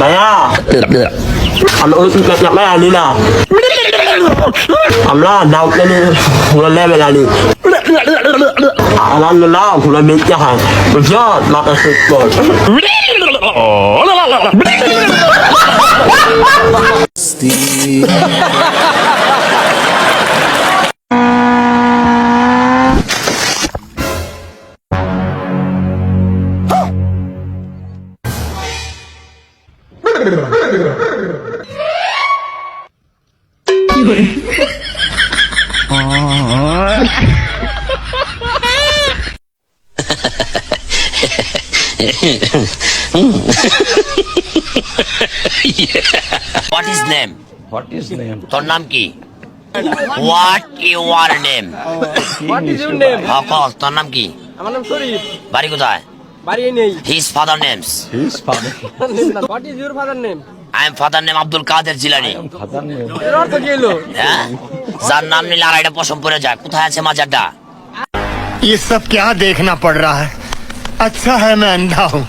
ভাইয়া আমরা ওই মেয়ে আনি না, আমরা দাও কেনে ঘুরে লেবে আনি, alhamdulillah ঘুরে বেঁচে খাই, বুঝছো মাথা শেষ কর। What is name? What is name? তোর নাম কি? What your name? What is your name? Call তোর নাম কি? আমার নাম শরীফ। বাড়ি কোথায়? বাড়ি নেই। His father names. His father. What is your father name? I am father name Abdul Quader Jilani. Father name. এর অর্থ কি হলো? হ্যাঁ, যার নাম নিলে আড়াইটা পশম পড়ে যায়। কোথায় আছে মাজারটা? ये सब क्या देखना पड़ रहा है। अच्छा है मैं अंधा हूँ।